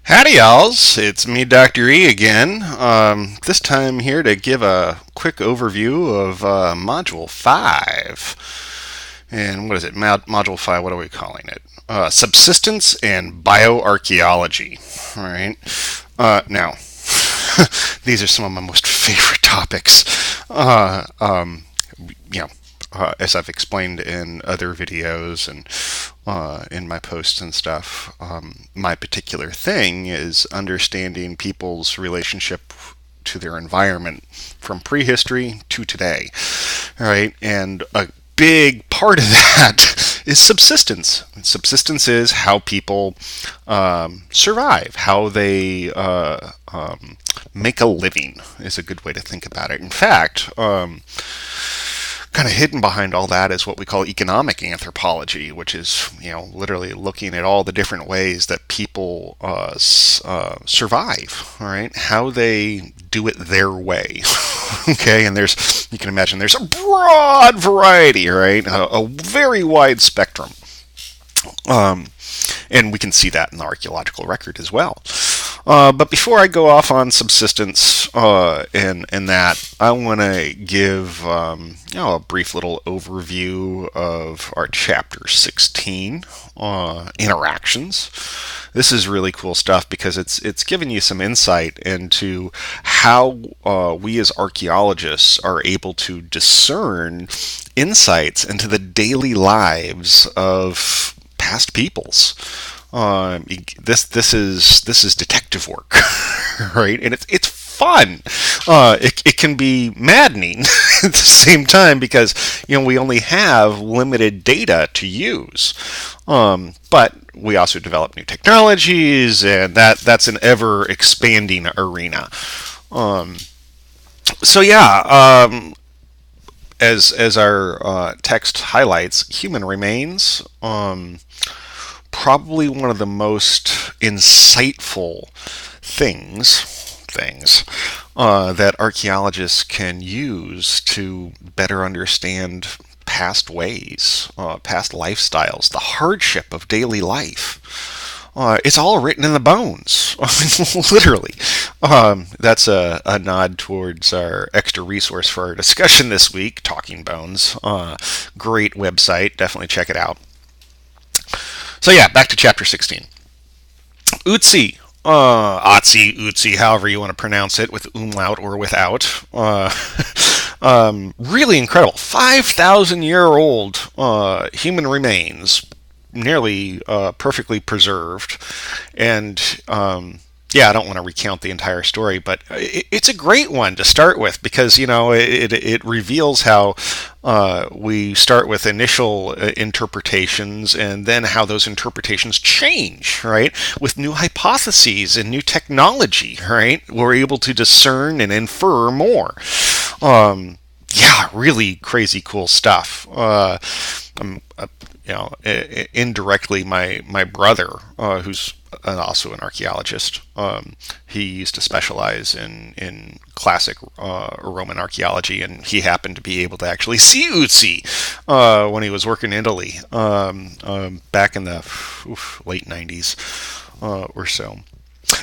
Howdy, y'alls. It's me, Dr. E, again. This time here to give a quick overview of Module 5. And what is it? Module 5, what are we calling it? Subsistence and Bioarchaeology. All right. Now, these are some of my most favorite topics. Uh, um, you know, as I've explained in other videos and in my posts and stuff, my particular thing is understanding people's relationship to their environment from prehistory to today. All right, and a big part of that is subsistence. Subsistence is how people survive, how they make a living, is a good way to think about it. In fact, kind of hidden behind all that is what we call economic anthropology, which is literally looking at all the different ways that people survive, all right, how they do it their way. Okay, and you can imagine there's a broad variety, right, a very wide spectrum, and we can see that in the archaeological record as well. But before I go off on subsistence and that, I want to give a brief little overview of our chapter 16, interactions. This is really cool stuff because it's giving you some insight into how we as archaeologists are able to discern insights into the daily lives of past peoples. This is detective work, right? And it's fun. It can be maddening at the same time because we only have limited data to use. But we also develop new technologies, and that's an ever expanding arena. So yeah. As our text highlights, human remains. Probably one of the most insightful things that archaeologists can use to better understand past ways, past lifestyles, the hardship of daily life. It's all written in the bones, literally. That's a nod towards our extra resource for our discussion this week, Talking Bones. Great website, definitely check it out. So yeah, back to chapter 16. Utsi, Otzi, Utsi, however you want to pronounce it, with umlaut or without. Really incredible. 5,000-year-old human remains, nearly perfectly preserved. And yeah, I don't want to recount the entire story, but it's a great one to start with because it reveals how we start with initial interpretations and then how those interpretations change, right? With new hypotheses and new technology, right? We're able to discern and infer more. Yeah, really crazy cool stuff. Indirectly, my brother, who's also an archaeologist, he used to specialize in classic Roman archaeology, and he happened to be able to actually see Utsi when he was working in Italy back in the late 90s or so.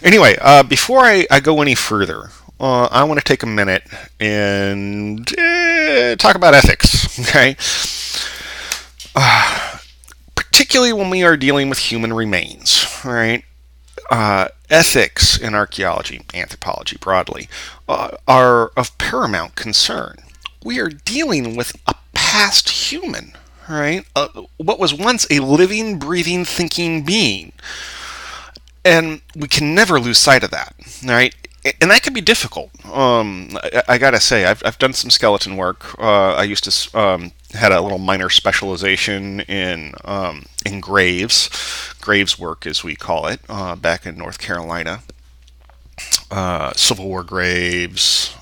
Anyway, before I go any further, I want to take a minute and talk about ethics, okay? Particularly when we are dealing with human remains, right? Ethics in archaeology, anthropology broadly, are of paramount concern. We are dealing with a past human, right? What was once a living, breathing, thinking being. And we can never lose sight of that, right? And that can be difficult. I gotta say, I've done some skeleton work. I used to had a little minor specialization in graves work, as we call it, back in North Carolina. Civil War graves,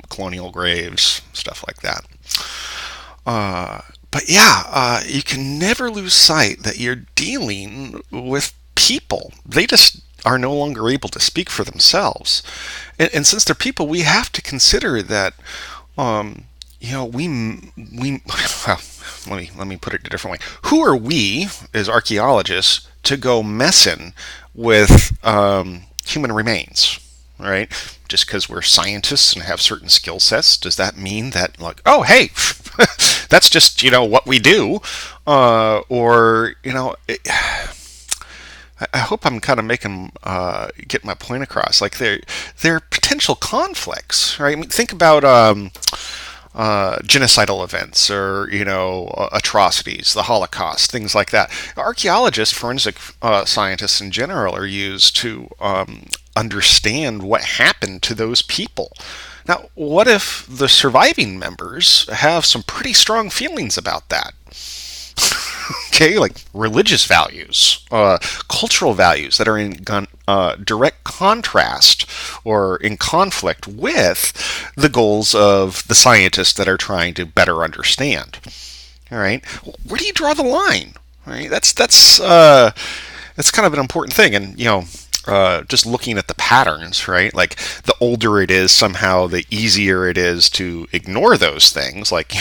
colonial graves, stuff like that. But yeah, you can never lose sight that you're dealing with people. They just are no longer able to speak for themselves, and since they're people, we have to consider that. We well, let me put it a different way. Who are we as archaeologists to go messing with human remains, right? Just because we're scientists and have certain skill sets, does that mean that, like, oh, hey, that's just, what we do? Or, I hope I'm kind of making get my point across. Like there are potential conflicts, right? I mean, think about genocidal events or atrocities, the Holocaust, things like that. Archaeologists, forensic scientists in general, are used to understand what happened to those people. Now, what if the surviving members have some pretty strong feelings about that? Okay, like religious values, cultural values that are in direct contrast or in conflict with the goals of the scientists that are trying to better understand. All right, where do you draw the line? All right, that's kind of an important thing, and just looking at the patterns, right? Like the older it is, somehow the easier it is to ignore those things. Like,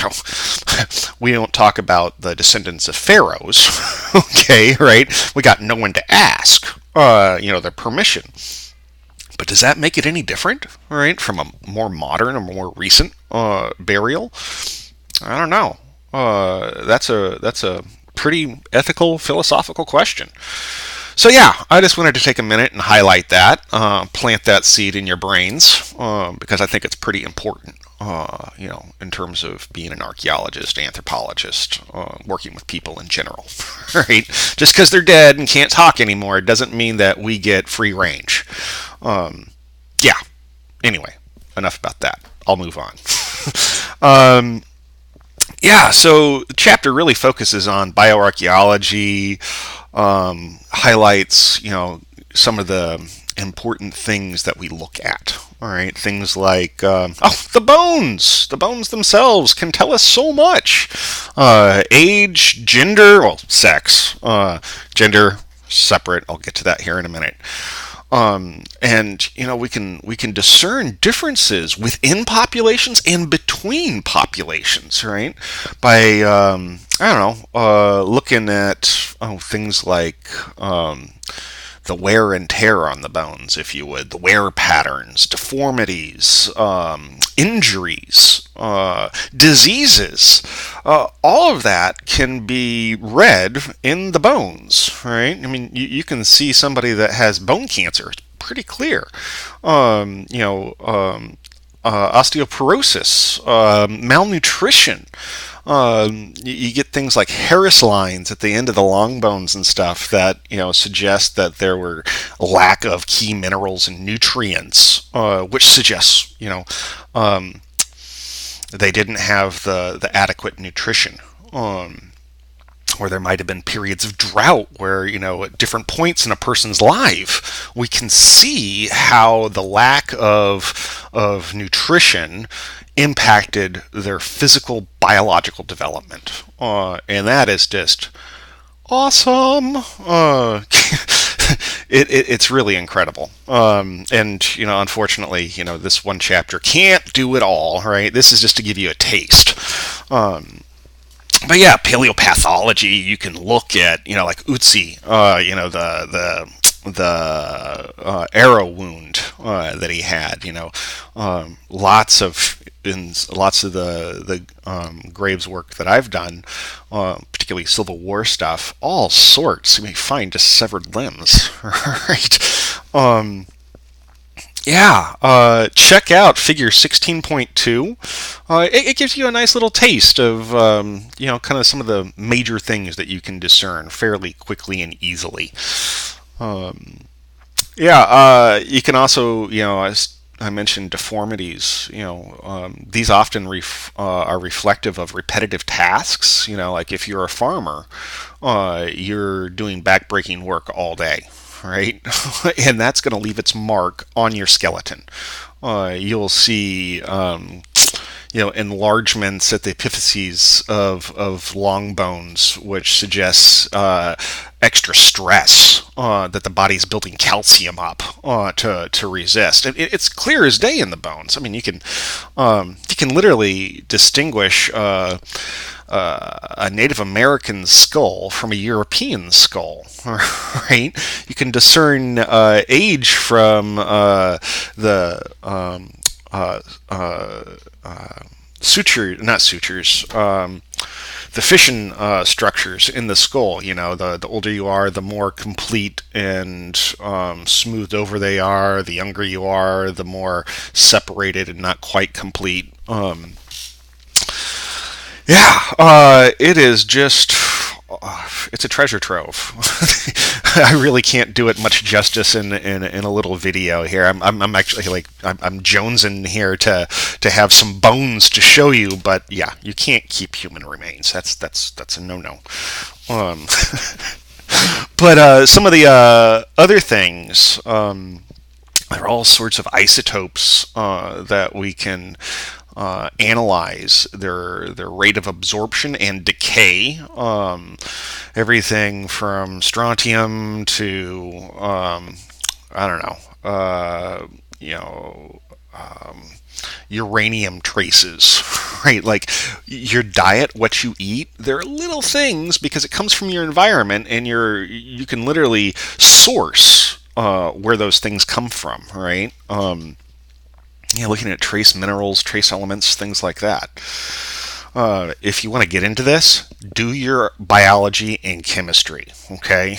we don't talk about the descendants of pharaohs, okay, right? We got no one to ask, their permission. But does that make it any different, right, from a more modern or more recent burial? I don't know. That's a pretty ethical, philosophical question. So yeah, I just wanted to take a minute and highlight that, plant that seed in your brains, because I think it's pretty important, in terms of being an archaeologist, anthropologist, working with people in general, right? Just because they're dead and can't talk anymore doesn't mean that we get free range. Yeah. Anyway, enough about that. I'll move on. Yeah, so the chapter really focuses on bioarchaeology, highlights, some of the important things that we look at. All right, things like, the bones. The bones themselves can tell us so much. Age, gender, well, sex, gender separate. I'll get to that here in a minute. And we can discern differences within populations and between populations, right? By I don't know, looking at things like the wear and tear on the bones, if you would, the wear patterns, deformities, injuries, diseases. All of that can be read in the bones, right? I mean, you can see somebody that has bone cancer. It's pretty clear. Osteoporosis, malnutrition. You get things like Harris lines at the end of the long bones and stuff that suggest that there were a lack of key minerals and nutrients, which suggests they didn't have the adequate nutrition. Or there might have been periods of drought where, at different points in a person's life, we can see how the lack of nutrition impacted their physical, biological development. And that is just awesome. It's really incredible. And, unfortunately, this one chapter can't do it all, right? This is just to give you a taste. But yeah, paleopathology, you can look at, like Utsi, the arrow wound that he had, lots of the graves work that I've done, particularly Civil War stuff, all sorts. You may find just severed limbs, right? Yeah, check out Figure 16.2. It gives you a nice little taste of, kind of some of the major things that you can discern fairly quickly and easily. Yeah, you can also, as I mentioned, deformities. These often are reflective of repetitive tasks. Like if you're a farmer, you're doing backbreaking work all day, right? And that's going to leave its mark on your skeleton. You'll see, enlargements at the epiphyses of long bones, which suggests extra stress that the body's building calcium up to resist. And it's clear as day in the bones. I mean, you can literally distinguish a Native American skull from a European skull, right? You can discern age from the not sutures, the fission structures in the skull. The older you are, the more complete and smoothed over they are. The younger you are, the more separated and not quite complete. It is just. It's a treasure trove. I really can't do it much justice in a little video here. I'm actually I'm jonesing here to have some bones to show you, but yeah, you can't keep human remains. That's a no. But some of the other things. There are all sorts of isotopes that we can analyze their rate of absorption and decay. Everything from strontium to I don't know, uranium traces, right? Like your diet, what you eat, they're little things because it comes from your environment, and you can literally source where those things come from, right? Looking at trace minerals, trace elements, things like that. If you want to get into this, do your biology and chemistry. Okay,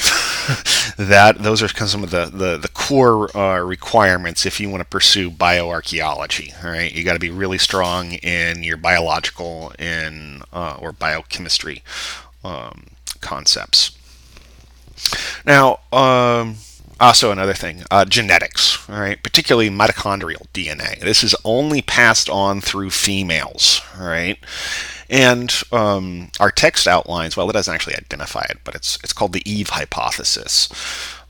those are some of the core requirements if you want to pursue bioarchaeology. All right, you got to be really strong in your biological and or biochemistry concepts. Now. Also, another thing, genetics, all right, particularly mitochondrial DNA. This is only passed on through females, all right? And our text outlines, well, it doesn't actually identify it, but it's called the Eve hypothesis.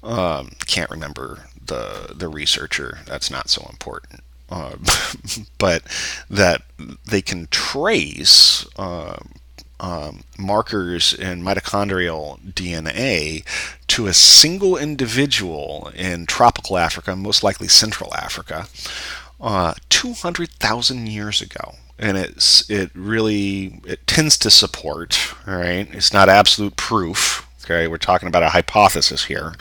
Can't remember the researcher. That's not so important. But that they can trace markers in mitochondrial DNA to a single individual in tropical Africa, most likely Central Africa, 200,000 years ago. And it tends to support, all right? It's not absolute proof, okay? We're talking about a hypothesis here,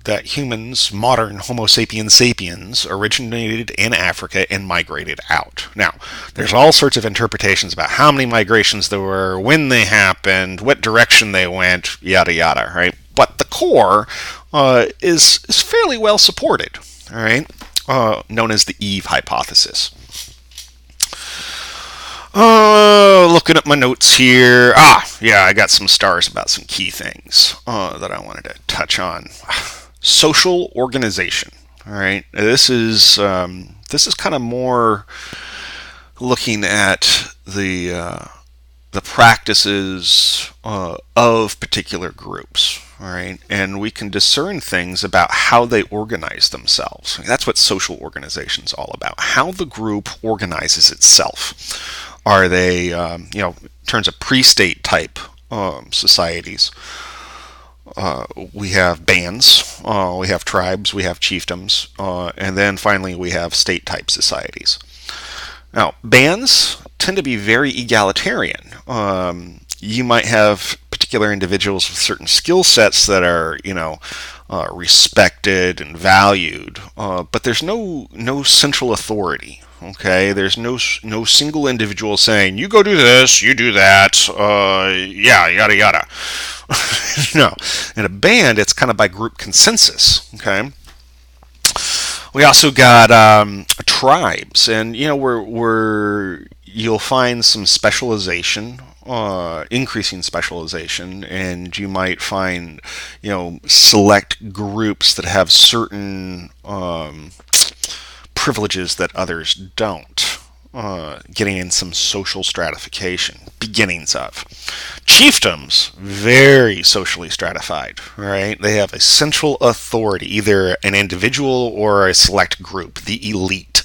that humans, modern Homo sapiens sapiens, originated in Africa and migrated out. Now, there's all sorts of interpretations about how many migrations there were, when they happened, what direction they went, yada yada, right? But the core is fairly well supported, all right? Known as the Eve hypothesis. Looking at my notes here. I got some stars about some key things that I wanted to touch on. Social organization. All right, this is kind of more looking at the practices of particular groups. All right, and we can discern things about how they organize themselves. That's what social organization is all about. How the group organizes itself. Are they, in terms of pre-state type societies? We have bands, we have tribes, we have chiefdoms, and then finally we have state-type societies. Now, bands tend to be very egalitarian. You might have particular individuals with certain skill sets that are, respected and valued, but there's no central authority. Okay, there's no single individual saying, you go do this, you do that, yada yada. No, in a band, it's kind of by group consensus. Okay, we also got tribes, and you'll find some specialization, increasing specialization, and you might find select groups that have certain privileges that others don't, getting in some social stratification, beginnings of. Chiefdoms, very socially stratified, right? They have a central authority, either an individual or a select group, the elite.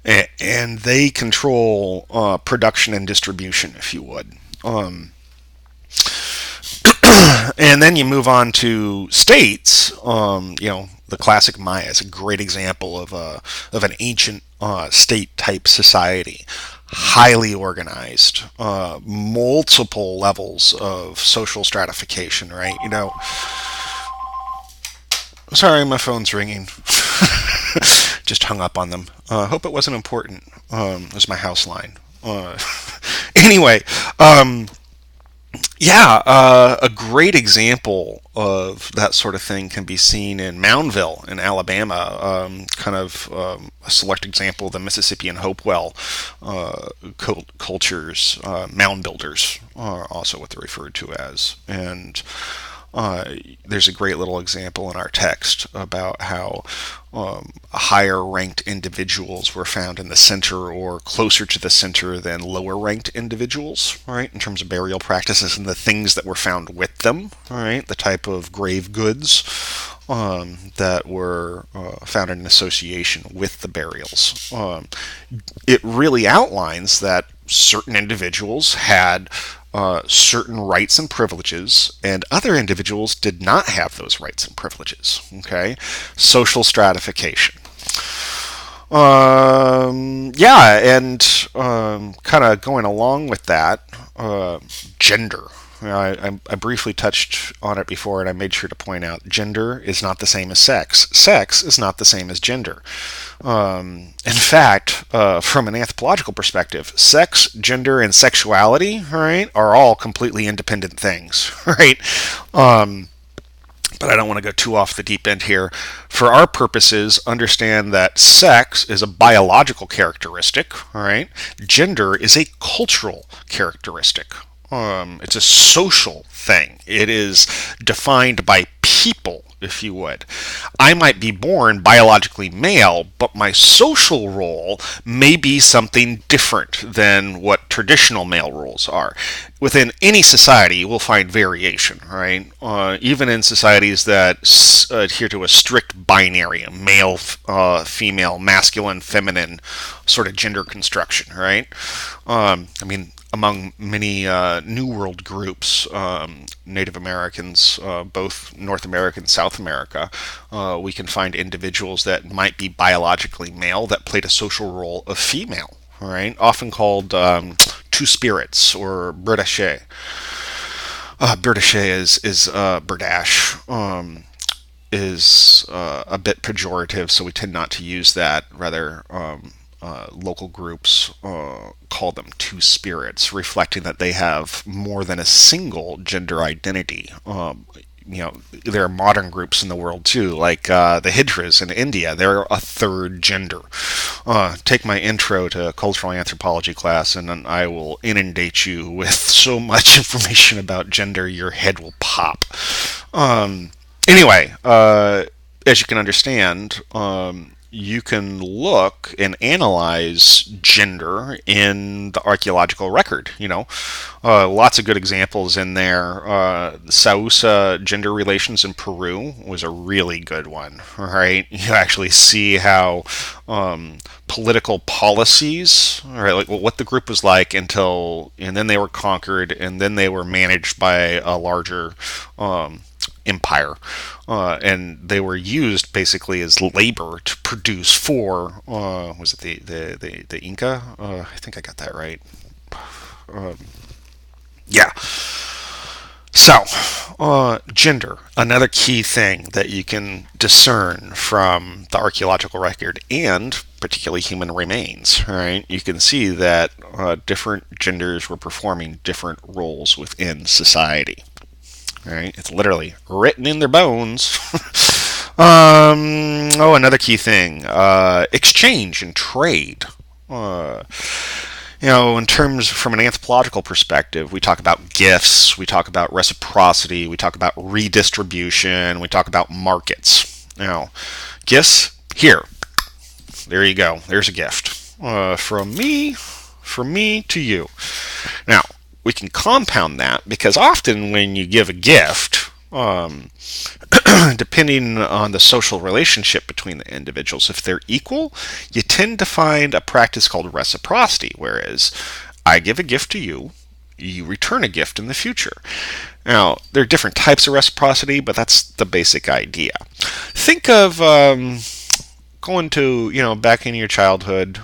and they control production and distribution, if you would. And then you move on to states. The classic Maya is a great example of an ancient state type society, highly organized, multiple levels of social stratification. Right? Sorry, my phone's ringing. Just hung up on them. Hope it wasn't important. It was my house line. Anyway, yeah, a great example of that sort of thing can be seen in Moundville in Alabama. A select example of the Mississippi and Hopewell cultures. Mound builders are also what they're referred to as. And there's a great little example in our text about how higher ranked individuals were found in the center or closer to the center than lower ranked individuals, right, in terms of burial practices and the things that were found with them, right, the type of grave goods that were found in association with the burials. It really outlines that certain individuals had certain rights and privileges, and other individuals did not have those rights and privileges. Okay, social stratification. Yeah, and kind of going along with that, gender. I briefly touched on it before, and I made sure to point out gender is not the same as sex. Sex is not the same as gender. In fact, from an anthropological perspective, sex, gender, and sexuality, right, are all completely independent things, right? But I don't want to go too off the deep end here. For our purposes, understand that sex is a biological characteristic, all right? Gender is a cultural characteristic. It's a social thing. It is defined by people, if you would. I might be born biologically male, but my social role may be something different than what traditional male roles are. Within any society, you will find variation, right? Even in societies that adhere to a strict binary, male, female, masculine, feminine sort of gender construction, right? Among many New World groups, Native Americans, both North America and South America, we can find individuals that might be biologically male that played a social role of female, right? Often called two spirits or berdache. Berdache is berdache. Is a bit pejorative, so we tend not to use that. Rather, local groups call them two spirits, reflecting that they have more than a single gender identity. There are modern groups in the world too, like the Hijras in India. They're a third gender. Take my intro to cultural anthropology class, and then I will inundate you with so much information about gender, your head will pop. Anyway, as you can understand, you can look and analyze gender in the archaeological record. Lots of good examples in there. Sausa gender relations in Peru was a really good one, right? You actually see how political policies, right, like what the group was like and then they were conquered, and then they were managed by a larger empire, and they were used basically as labor to produce for was it the Inca? I think I got that right. Yeah. So, gender, another key thing that you can discern from the archaeological record and particularly human remains, right? You can see that different genders were performing different roles within society. Right? It's literally written in their bones. Another key thing: exchange and trade. In terms from an anthropological perspective, we talk about gifts, we talk about reciprocity, we talk about redistribution, we talk about markets. Gifts here. There you go. There's a gift from me to you. Now, we can compound that because often when you give a gift, depending on the social relationship between the individuals. If they're equal, you tend to find a practice called reciprocity, whereas I give a gift to you, you return a gift in the future. Now, there are different types of reciprocity, but that's the basic idea. Think of going to, back in your childhood,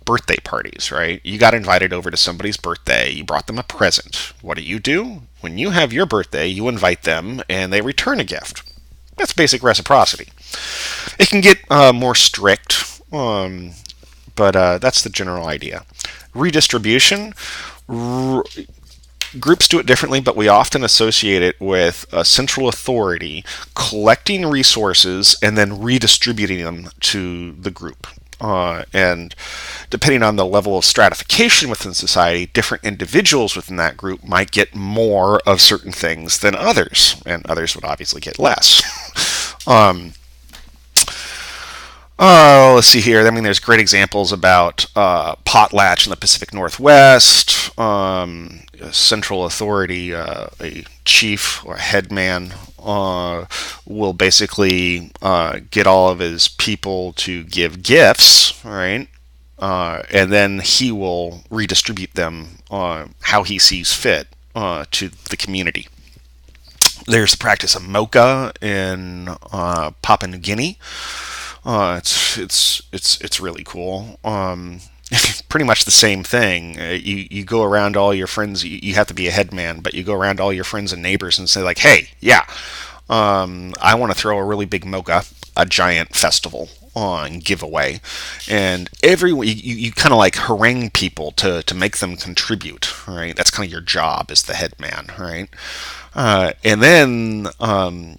birthday parties, right? You got invited over to somebody's birthday. You brought them a present. What do? When you have your birthday, you invite them and they return a gift. That's basic reciprocity. It can get more strict, but that's the general idea. Redistribution. Groups do it differently, but we often associate it with a central authority collecting resources and then redistributing them to the group. And depending on the level of stratification within society, different individuals within that group might get more of certain things than others, and others would obviously get less. Let's see here. I mean, there's great examples about potlatch in the Pacific Northwest, central authority, a chief or a headman will basically get all of his people to give gifts, right? And then he will redistribute them how he sees fit to the community. There's the practice of mocha in Papua New Guinea. It's really cool. Pretty much the same thing. You go around all your friends. You have to be a headman, but you go around all your friends and neighbors and say like, "Hey, yeah, I want to throw a really big mocha, a giant festival on giveaway," and everyone you kind of like harangue people to make them contribute. Right? That's kind of your job as the headman, right? And then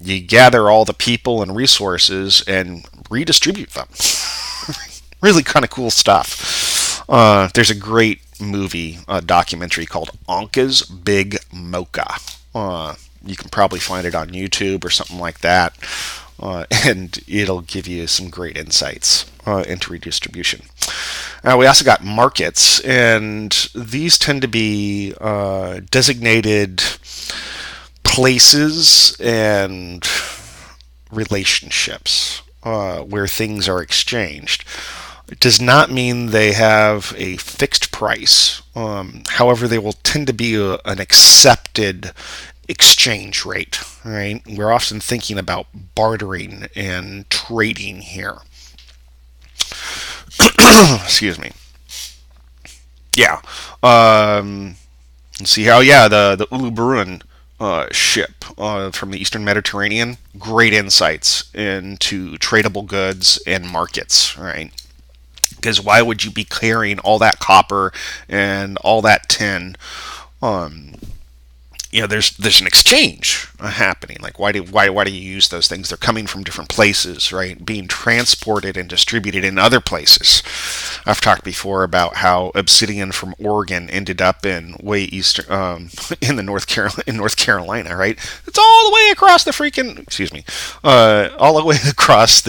you gather all the people and resources and redistribute them. Really kind of cool stuff. There's a great movie, a documentary called Anka's Big Mocha. You can probably find it on YouTube or something like that. And it'll give you some great insights into redistribution. We also got markets, and these tend to be designated places and relationships where things are exchanged. It does not mean they have a fixed price. However, they will tend to be an accepted exchange rate. Right? We're often thinking about bartering and trading here. Excuse me. Yeah. Let's see how. Yeah, the Uluburun ship from the Eastern Mediterranean. Great insights into tradable goods and markets, right? Because why would you be carrying all that copper and all that tin? There's an exchange happening. Like why do you use those things? They're coming from different places, right? Being transported and distributed in other places. I've talked before about how obsidian from Oregon ended up in way eastern, in North Carolina, right? It's all the way across the all the way across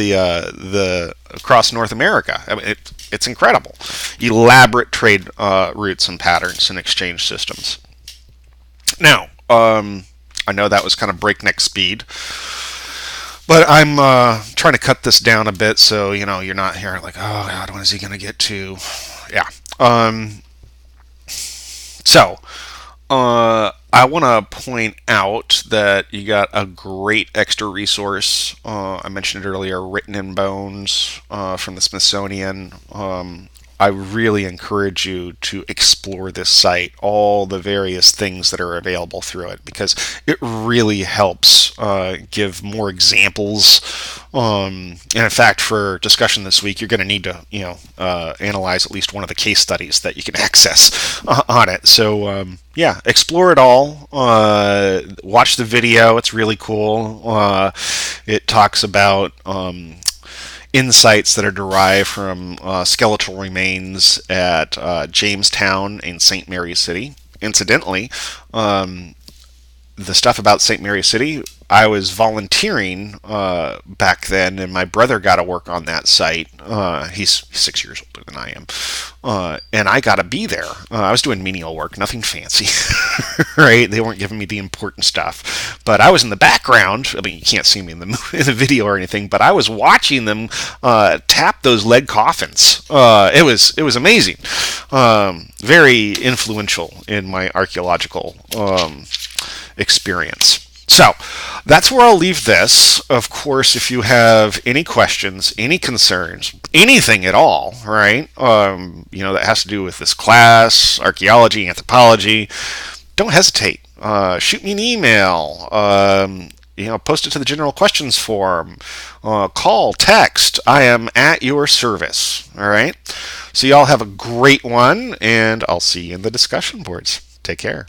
across North America. I mean, it's incredible. Elaborate trade routes and patterns and exchange systems. Now, I know that was kind of breakneck speed, but I'm trying to cut this down a bit so you're not here like, oh God, when is he going to get to? Yeah. So I want to point out that you got a great extra resource. I mentioned it earlier, Written in Bones from the Smithsonian. I really encourage you to explore this site, all the various things that are available through it, because it really helps give more examples. And in fact, for discussion this week, you're going to need to, analyze at least one of the case studies that you can access on it. So, yeah, explore it all. Watch the video; it's really cool. It talks about insights that are derived from skeletal remains at Jamestown and St. Mary's City. Incidentally, the stuff about St. Mary's City I was volunteering back then, and my brother got to work on that site. He's 6 years older than I am, and I got to be there. I was doing menial work, nothing fancy, right? They weren't giving me the important stuff, but I was in the background. I mean, you can't see me in the video or anything, but I was watching them tap those lead coffins. It was amazing, very influential in my archaeological experience. So that's where I'll leave this. Of course, if you have any questions, any concerns, anything at all, right? That has to do with this class, archaeology, anthropology, don't hesitate. Shoot me an email. Post it to the general questions forum. Call, text. I am at your service. All right. So y'all have a great one, and I'll see you in the discussion boards. Take care.